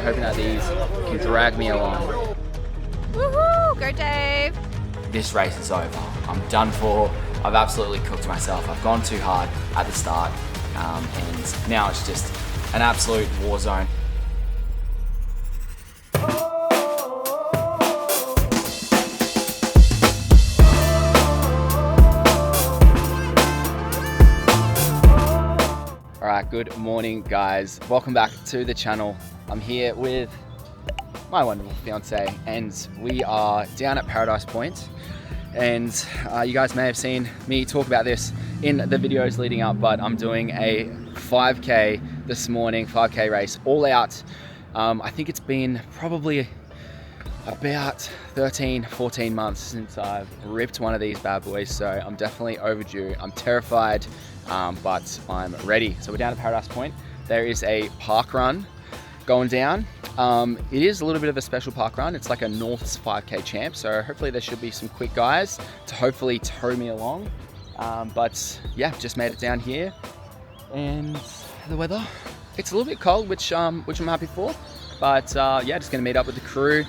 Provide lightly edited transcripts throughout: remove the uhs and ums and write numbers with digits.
hoping that these can drag me along. Woohoo! Go Dave! This race is over. I'm done for. I've absolutely cooked myself. I've gone too hard at the start, and now it's just an absolute war zone. Alright, good morning guys. Welcome back to the channel. I'm here with my wonderful fiance and we are down at Paradise Point, and you guys may have seen me talk about this in the videos leading up, but I'm doing a 5k this morning, 5k race, all out. I think it's been probably about 13-14 months since I've ripped one of these bad boys, so I'm definitely overdue. I'm terrified, but I'm ready. So we're down at Paradise Point. There is a park run going down. It is a little bit of a special park run. It's like a North's 5k champ, so hopefully there should be some quick guys to hopefully tow me along. But yeah, just made it down here, and the weather, it's a little bit cold, which I'm happy for. But yeah, just gonna meet up with the crew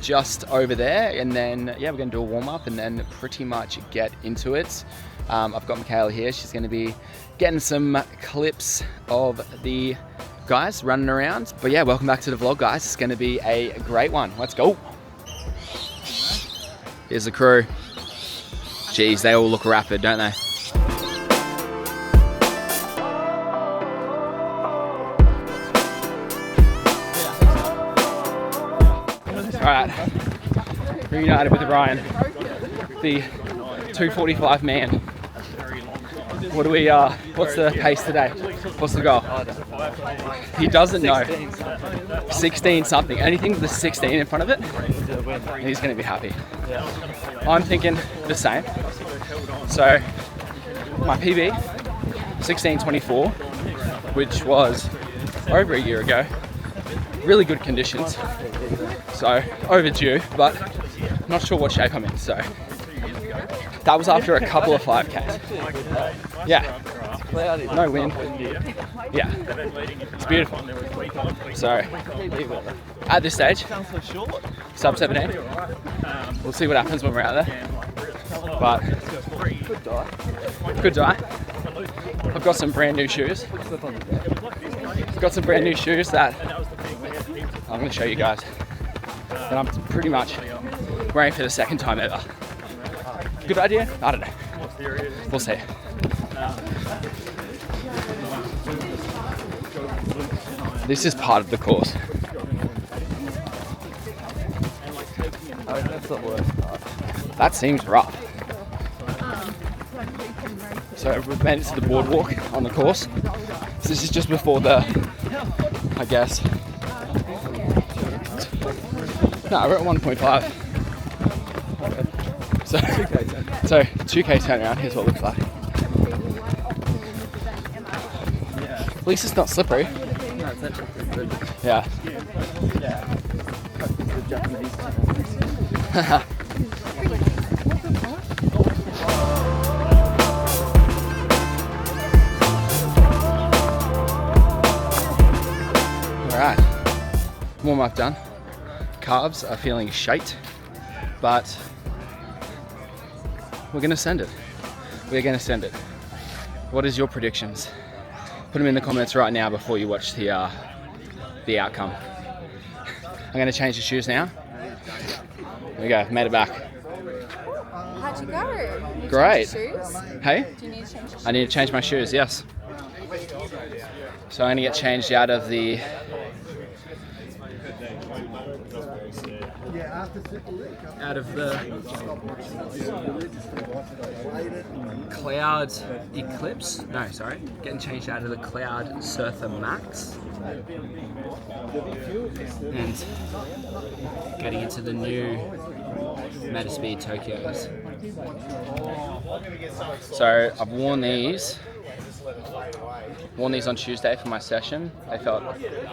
just over there, and then yeah, we're gonna do a warm up and then pretty much get into it. I've got Michaela here. She's gonna be getting some clips of the guys running around. But yeah, welcome back to the vlog, guys. It's gonna be a great one. Let's go. Here's the crew. Geez, they all look rapid, don't they? All right, reunited with Ryan, the 2:45 man. What do we, what's the pace today? What's the goal? He doesn't know. 16 something. Anything with the 16 in front of it, he's gonna be happy. I'm thinking the same. So my PB, 16:24, which was over a year ago. Really good conditions. So overdue, but not sure what shape I'm in. So that was after a couple of 5Ks. Yeah, no wind. Yeah, it's beautiful. So at this stage, sub 17. We'll see what happens when we're out there. But good die. I've got some brand new shoes. I've got some brand new shoes that I'm going to show you guys. And I'm pretty much wearing for the second time ever. Good idea? I don't know. We'll see. This is part of the course. That's the worst part. That seems rough. So we've made it to the boardwalk on the course. So this is just before the, I guess, no, we're at 1.5. So 2k turnaround, here's what it looks like. At least it's not slippery. No, it's actually pretty good. Yeah. Yeah. The Japanese. Alright. Warm up done. Calves are feeling shite, but we're gonna send it. We're gonna send it. What is your predictions? Put them in the comments right now before you watch the outcome. I'm gonna change the shoes now. There we go, made it back. How'd you go? You Great. changed your shoes? Hey? Do you need to change your shoes? I need to change my shoes, yes. So I'm gonna get changed out of the Cloud Eclipse. No, sorry. Getting changed out of the Cloud Surfer Max. And getting into the new Metaspeed Tokyos. So I've worn these on Tuesday for my session. They felt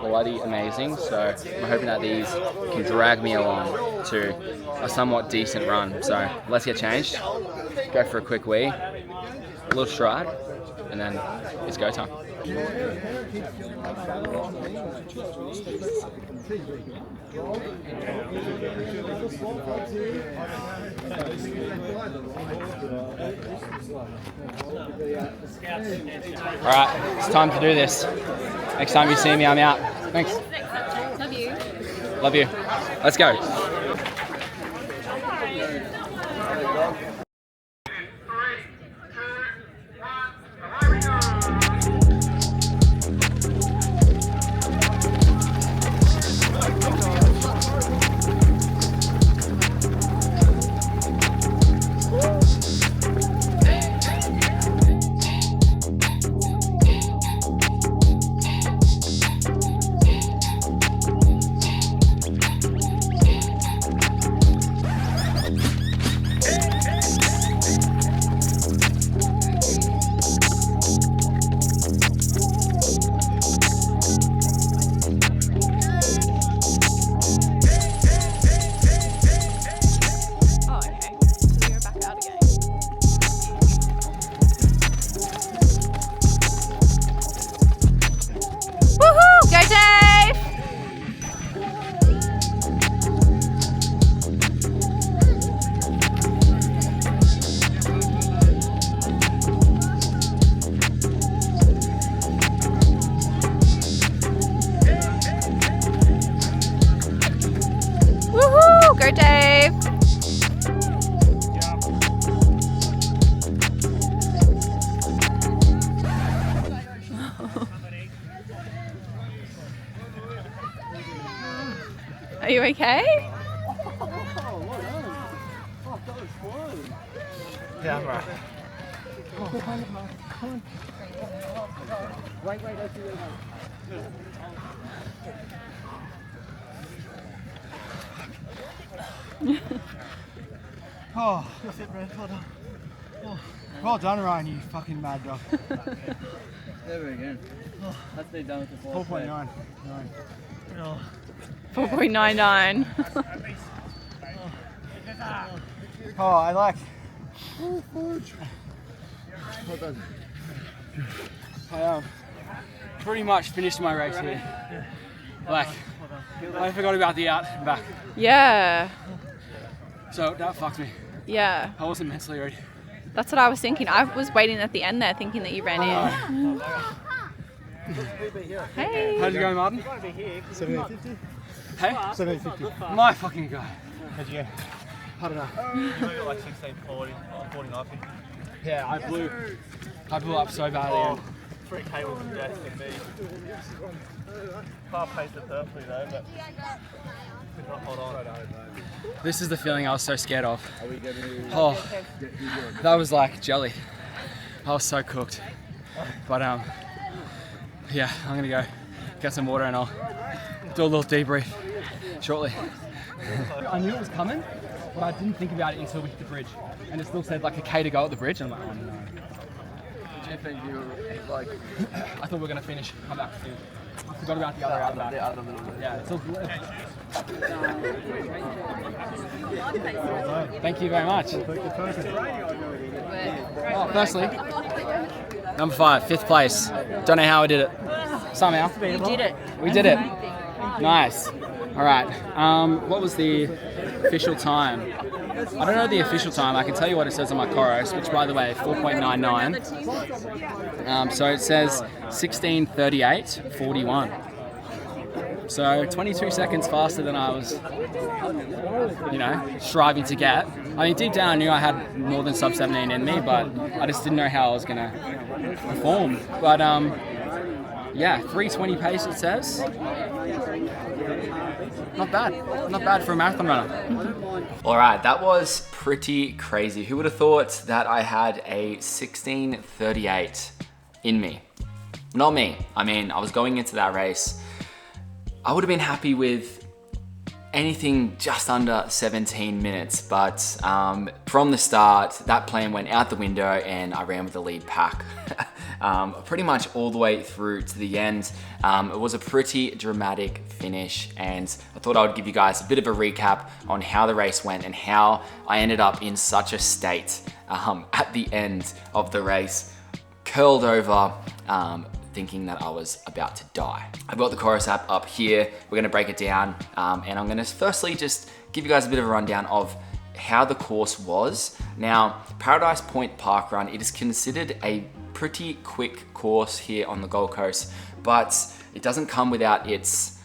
bloody amazing, so I'm hoping that these can drag me along to a somewhat decent run. So let's get changed, go for a quick wee, a little stride, and and then it's go time. All right, it's time to do this. Next time you see me, I'm out. Thanks. Love you. Love you. Let's go. Go, Dave. Are you okay? Yeah, I'm right. Oh, that's it, Brad. Well done. Oh. Well done, Ryan, you fucking mad dog. Never again. That's been done with the 4.9. 4.99. Oh, I like. I pretty much finished my race here. Like, I forgot about the out and back. Yeah. So that fucked me. Yeah. I wasn't mentally ready. That's what I was thinking. I was waiting at the end there thinking that you ran in. Hey. How'd you go, Martin? 1750. Hey? 1750. My fucking guy. How'd you go? I don't know. You got like 1640, 49. Yeah, I blew up so bad at the end. 3K was a death for me. Car paced it perfectly though, but could not hold on. This is the feeling I was so scared of. Oh, that was like jelly. I was so cooked. But yeah, I'm gonna go get some water and I'll do a little debrief shortly. I knew it was coming, but I didn't think about it until we hit the bridge. And it still said like a K to go at the bridge. I'm like, oh no. Do you think you were like I thought we were gonna finish, come back to. I forgot about the other out back. the other little bit? Yeah, it's all good. Thank you very much. Oh, firstly, number 5, 5th place. Don't know how I did it. Somehow. You did it. We did it. Nice. All right. What was the official time? I don't know the official time. I can tell you what it says on my chorus, which by the way, 4.99. So it says 16:38:41. So 22 seconds faster than I was, striving to get. I mean, deep down I knew I had more than sub 17 in me, but I just didn't know how I was gonna perform. But yeah, 3:20 pace it says. Not bad for a marathon runner. All right, that was pretty crazy. Who would have thought that I had a 16:38 in me? Not me. I mean, I was going into that race. I would have been happy with anything just under 17 minutes, but from the start, that plan went out the window and I ran with the lead pack. Pretty much all the way through to the end. It was a pretty dramatic finish, and I thought I would give you guys a bit of a recap on how the race went and how I ended up in such a state at the end of the race. curled over, thinking that I was about to die. I've got the chorus app up here. We're gonna break it down, and I'm gonna firstly just give you guys a bit of a rundown of how the course was. Now, Paradise Point Park Run, it is considered a pretty quick course here on the Gold Coast, but it doesn't come without its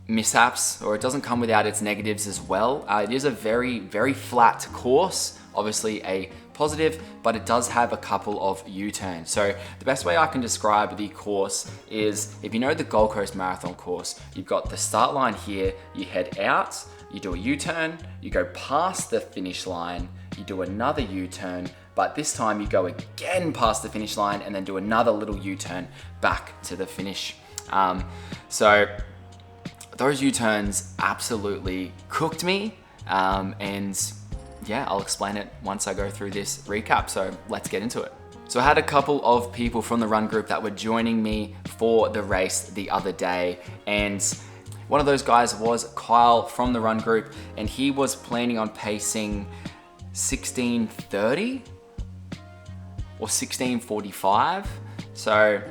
mishaps, or it doesn't come without its negatives as well. It is a very, very flat course, obviously a positive, but it does have a couple of U-turns. So the best way I can describe the course is, if you know the Gold Coast Marathon course, you've got the start line here, you head out, you do a U-turn, you go past the finish line, you do another U-turn, but this time you go again past the finish line and then do another little U-turn back to the finish. So those U-turns absolutely cooked me, and yeah, I'll explain it once I go through this recap, so let's get into it. So I had a couple of people from the run group that were joining me for the race the other day, and one of those guys was Kyle from the run group, and he was planning on pacing 16:30 or 16:45. So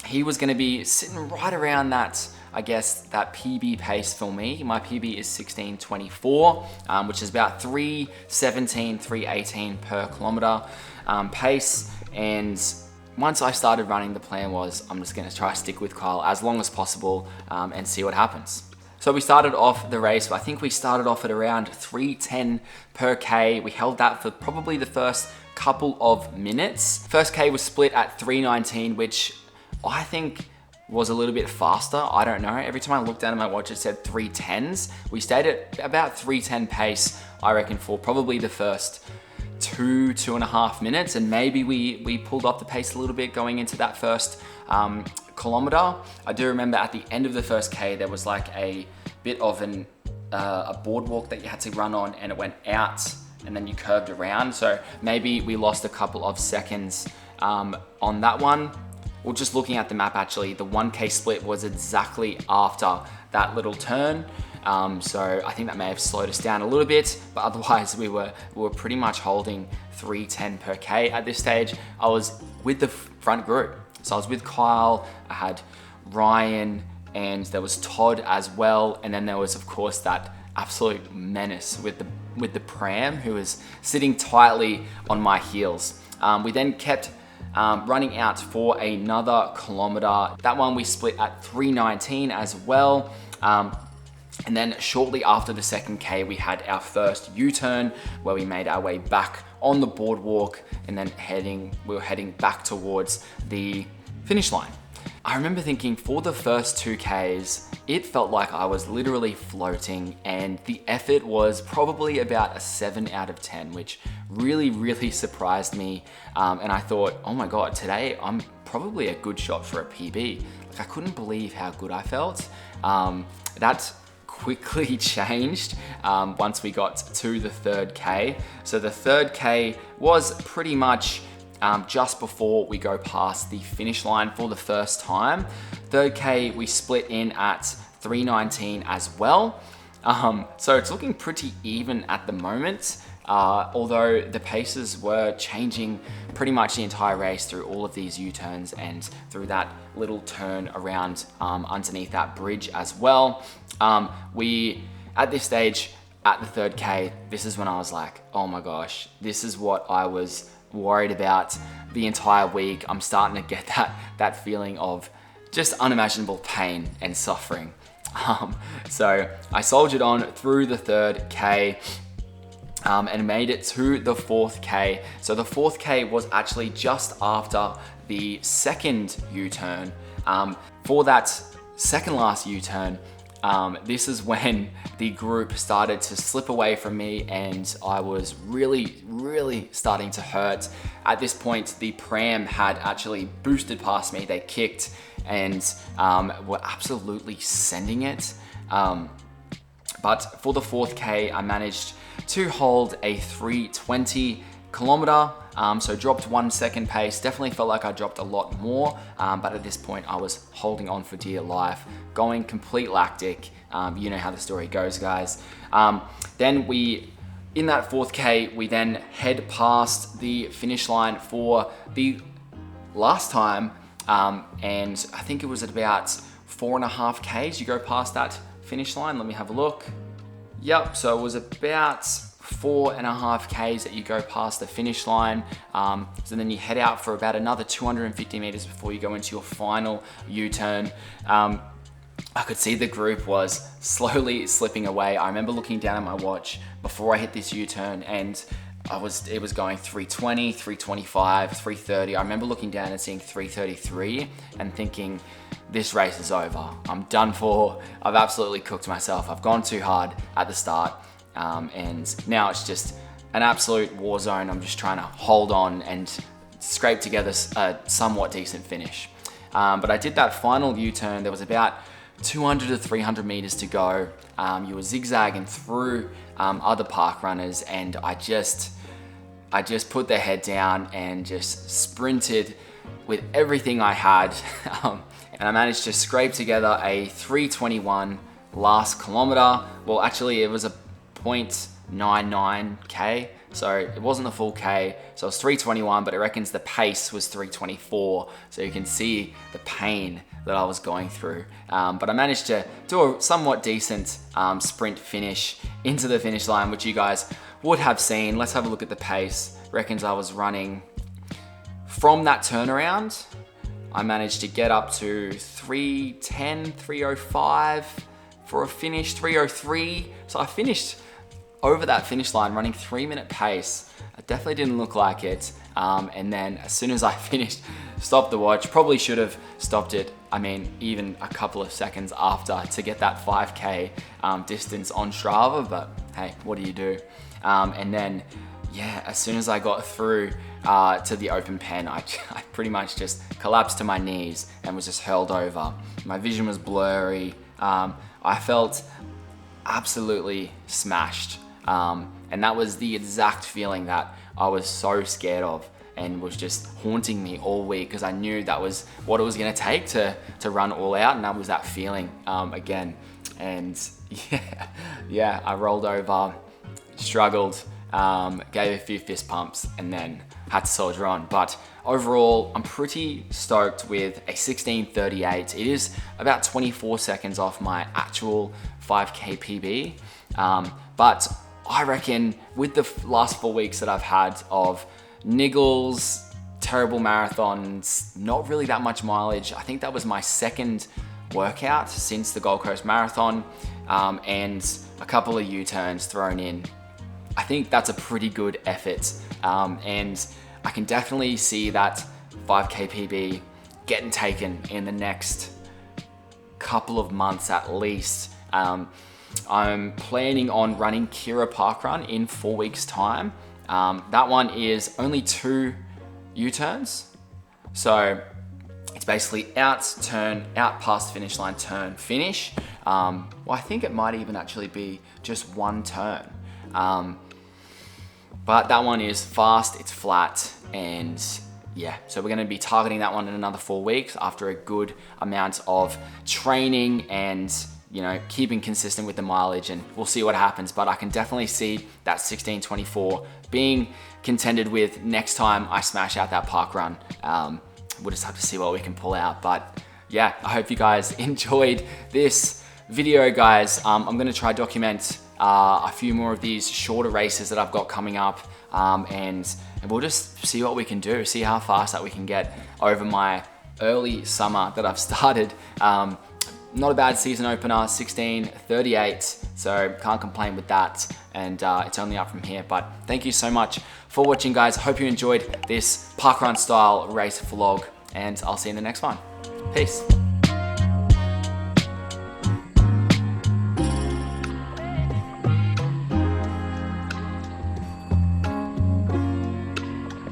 he was gonna be sitting right around that, I guess, that PB pace for me. My PB is 16:24, which is about 3:17, 3:18 per kilometer pace. And once I started running, the plan was I'm just gonna try to stick with Kyle as long as possible and see what happens. So we started off the race, I think we started off at around 3:10 per K. We held that for probably the first couple of minutes. First K was split at 3:19, which I think was a little bit faster. I don't know. Every time I looked down at my watch, it said 3:10s. We stayed at about 3:10 pace, I reckon, for probably the first two and a half minutes. And maybe we pulled up the pace a little bit going into that first kilometer. I do remember at the end of the first K, there was like a bit of a boardwalk that you had to run on, and it went out and then you curved around. So maybe we lost a couple of seconds on that one. Well, just looking at the map, actually, the 1K split was exactly after that little turn. So I think that may have slowed us down a little bit, but otherwise we were pretty much holding 3:10 per K at this stage. I was with the front group. So I was with Kyle, I had Ryan, and there was Todd as well. And then there was, of course, that absolute menace with the pram, who was sitting tightly on my heels. We then kept running out for another kilometer. That one we split at 3:19 as well. And then shortly after the second K, we had our first U-turn where we made our way back on the boardwalk, and then we were heading back towards the finish line. I remember thinking, for the first 2Ks, it felt like I was literally floating, and the effort was probably about a 7 out of 10, which really, really surprised me. And I thought, oh my God, today I'm probably a good shot for a PB. Like, I couldn't believe how good I felt. That quickly changed once we got to the third K. So the third K was pretty much just before we go past the finish line for the first time. Third K, we split in at 3:19 as well. So it's looking pretty even at the moment, although the paces were changing pretty much the entire race through all of these U-turns and through that little turn around underneath that bridge as well. At this stage, at the third K, this is when I was like, oh my gosh, this is what I was worried about the entire week. I'm starting to get that feeling of just unimaginable pain and suffering. So I soldiered on through the third K and made it to the fourth K. So the fourth K was actually just after the second U-turn. For that second last U-turn, this is when the group started to slip away from me, and I was really, really starting to hurt. At this point, the pram had actually boosted past me. They kicked and were absolutely sending it. But for the fourth K, I managed to hold a 3:20 kilometer. So dropped 1 second pace. Definitely felt like I dropped a lot more, but at this point I was holding on for dear life, going complete lactic. You know how the story goes, guys. Then in that 4th K, we then head past the finish line for the last time, and I think it was at about 4.5 Ks. You go past that finish line. Let me have a look. Yep, so it was about 4.5 Ks that you go past the finish line. So then you head out for about another 250 meters before you go into your final U-turn. I could see the group was slowly slipping away. I remember looking down at my watch before I hit this U-turn, and it was going 320, 325, 330. I remember looking down and seeing 333 and thinking, this race is over. I'm done for. I've absolutely cooked myself. I've gone too hard at the start. And now it's just an absolute war zone. I'm just trying to hold on and scrape together a somewhat decent finish. But I did that final U-turn. There was about 200 to 300 meters to go. You were zigzagging through other park runners, and I just put the head down and just sprinted with everything I had. And I managed to scrape together a 3:21 last kilometer. Well, actually it was a 0.99 K. So it wasn't the full K. So it was 3:21, but it reckons the pace was 3:24. So you can see the pain that I was going through. But I managed to do a somewhat decent sprint finish into the finish line, which you guys would have seen. Let's have a look at the pace. Reckons I was running from that turnaround. I managed to get up to 3:10, 3:05 for a finish, 3:03. So I finished over that finish line running 3-minute pace. It definitely didn't look like it. And then as soon as I finished, stopped the watch. Probably should have stopped it, I mean, even a couple of seconds after to get that 5K distance on Strava, but hey, what do you do? And then, yeah, as soon as I got through to the open pen, I pretty much just collapsed to my knees and was just hurled over. My vision was blurry. I felt absolutely smashed. And that was the exact feeling that I was so scared of and was just haunting me all week, because I knew that was what it was gonna take to run all out, and that was that feeling again. And yeah, I rolled over, struggled, gave a few fist pumps, and then had to soldier on. But overall, I'm pretty stoked with a 16:38. It is about 24 seconds off my actual 5K PB. But I reckon with the last 4 weeks that I've had of niggles, terrible marathons, not really that much mileage. I think that was my second workout since the Gold Coast Marathon, and a couple of U-turns thrown in. I think that's a pretty good effort, and I can definitely see that 5K PB getting taken in the next couple of months at least. I'm planning on running Kira Parkrun in 4 weeks time. That one is only 2 U-turns. So it's basically out, turn, out past finish line, turn, finish. Well, I think it might even actually be just 1 turn. But that one is fast, it's flat, and yeah, so we're gonna be targeting that one in another 4 weeks after a good amount of training and, you know, keeping consistent with the mileage, and we'll see what happens. But I can definitely see that 16:24 being contended with next time I smash out that park run. We'll just have to see what we can pull out. But yeah, I hope you guys enjoyed this video, guys. I'm gonna try document a few more of these shorter races that I've got coming up, and we'll just see what we can do, see how fast that we can get over my early summer that I've started. Not a bad season opener, 16:38, so can't complain with that, and it's only up from here. But thank you so much for watching, guys. Hope you enjoyed this parkrun style race vlog, and I'll see you in the next one. Peace.